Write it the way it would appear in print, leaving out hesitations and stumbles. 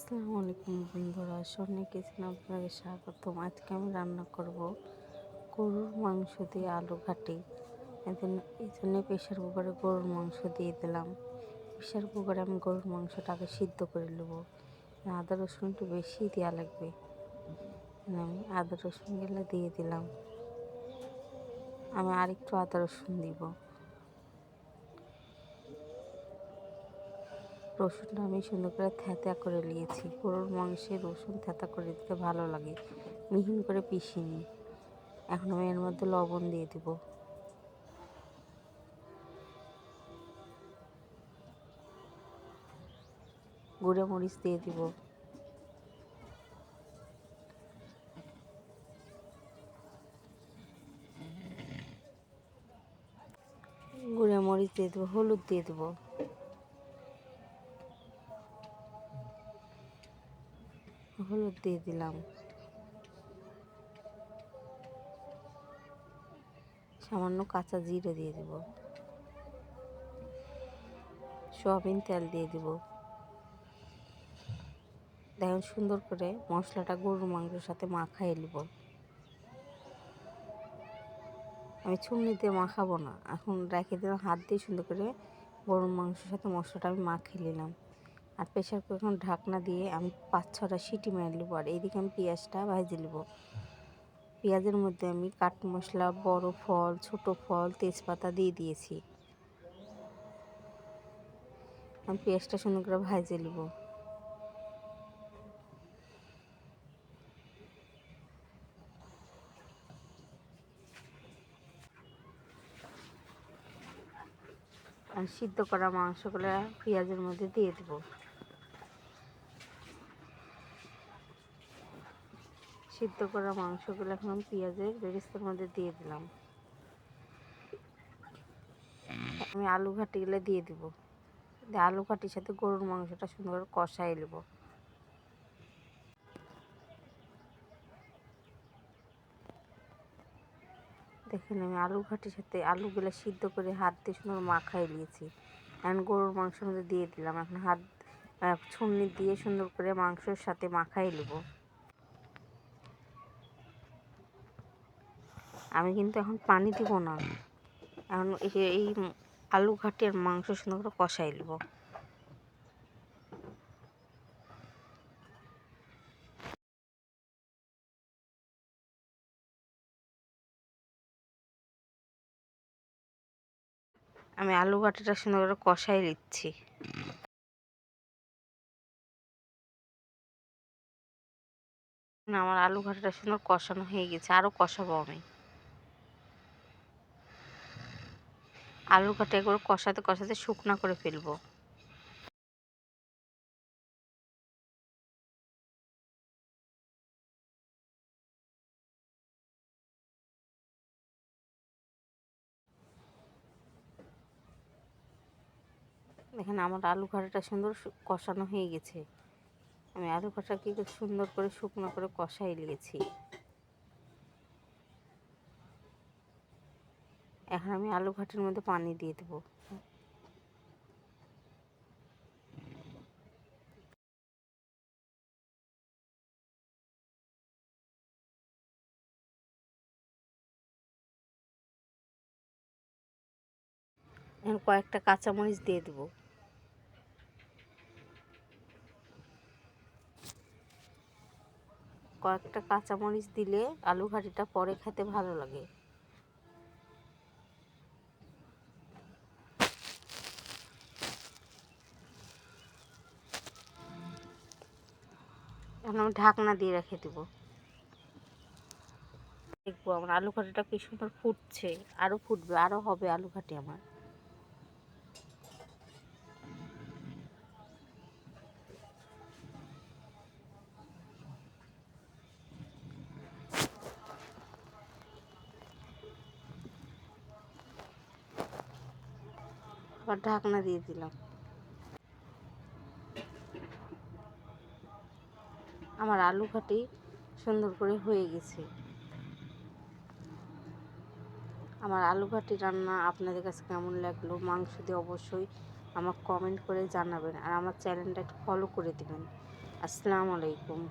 আসসালামু আলাইকুম বন্ধুরা, স্বর্ণে কিচেনে আপনাকে স্বাগতম। আজকে আমি রান্না করব গরুর মাংস দিয়ে আলু ঘাটি। এই জন্য প্রেশার কুকারে গরুর মাংস দিয়ে দিলাম। প্রেশার কুকারে আমি গরুর মাংসটাকে সিদ্ধ করে নেব। আদা রসুন একটু বেশি দেওয়া লাগবে। আমি আদা রসুনগুলো দিয়ে দিলাম। আমি আরেকটু আদা রসুন দিব। রসুনটা আমি সুন্দর করে থেঁতা করে নিয়েছি। গরুর মাংসে রসুন থেঁতা করে দিতে ভালো লাগে, মিহিন করে পিষিনি। এখন আমি এর মধ্যে লবণ দিয়ে দিব, গুঁড়ো মরিচ দিয়ে দিব, গুঁড়ো মরিচ দিয়ে দেবো, হলুদ দিয়ে দেবো, হলুদ দিয়ে দিলাম, সামান্য কাঁচা জিরে দিয়ে দেব, সয়াবিন তেল দিয়ে দিব। দেখুন সুন্দর করে মশলাটা গরুর মাংসের সাথে মাখাই নেব। আমি ছুরি দিয়ে মাখাবো না, এখন রেখে দিলাম, হাত দিয়ে সুন্দর করে গরুর মাংসের সাথে মশলাটা আমি মাখিয়ে নিলাম। আর প্রেশার কুকার এখন ঢাকনা দিয়ে আমি 5-6টা সিটি মেরে নেবো। আর এইদিকে আমি পেঁয়াজটা ভেজে নেব। পেঁয়াজের মধ্যে আমি কাট মশলা, বড় ফল, ছোট ফল, তেজপাতা দিয়ে দিয়েছি। আমি পেঁয়াজটা সুন্দর করে ভেজে নেব। আর সিদ্ধ করা মাংসগুলো পেঁয়াজের মধ্যে দিয়ে দেব। সিদ্ধ করা মাংসগুলো এখন আমি পেঁয়াজের বেরেস্তার মধ্যে দিয়ে দিলাম। আমি আলু ঘাটিগুলো দিয়ে দিব। আলু ঘাটির সাথে গরুর মাংসটা সুন্দর করে কষাই নেব। দেখেন আমি আলু ঘাটির সাথে আলুগুলো সিদ্ধ করে হাত দিয়ে সুন্দর মাখাই নিয়েছি। এখন গরুর মাংসের মধ্যে দিয়ে দিলাম। এখন হাত ছুরি দিয়ে সুন্দর করে মাংসের সাথে মাখাই নেব। আমি কিন্তু এখন পানি দিব না, এখন এই আলু ঘাটি আর মাংস সুন্দর করে কষাই নেব। আমি আলু ঘাটিটা সুন্দর করে কষাই নিচ্ছি। আমার আলু ঘাটিটা সুন্দর কষানো হয়ে গেছে, আরও কষাবো আমি। আলু ঘাটি একবার কষাতে কষাতে শুকনা করে ফেলবো। দেখেন আমার আলু ঘাটিটা সুন্দর কষানো হয়ে গেছে। আমি আলু ঘাটাকে সুন্দর করে শুকনো করে কষাই নিয়েছি। এখন আমি আলু ঘাটির মধ্যে পানি দিয়ে দেবো। এখন কয়েকটা কাঁচামরিচ দিয়ে দেবো। কয়েকটা কাঁচামরিচ দিলে আলু ঘাটিটা পরে খেতে ভালো লাগে। এখন আমি ঢাকনা দিয়ে রেখে দেবো। দেখবো আমার আলু ঘাটিটা কি সুন্দর ফুটছে, আরও ফুটবে, আরও হবে আলু ঘাটি আমার। আবার ঢাকনা দিয়ে দিলাম। আমার আলু ঘাটি সুন্দর করে হয়ে গেছে। আমার আলু ঘাটি রান্না আপনাদের কাছে কেমন লাগলো, মাংস দিয়ে অবশ্যই আমাকে কমেন্ট করে জানাবেন। আর আমার চ্যানেলটা একটু ফলো করে দেবেন। আসসালামু আলাইকুম।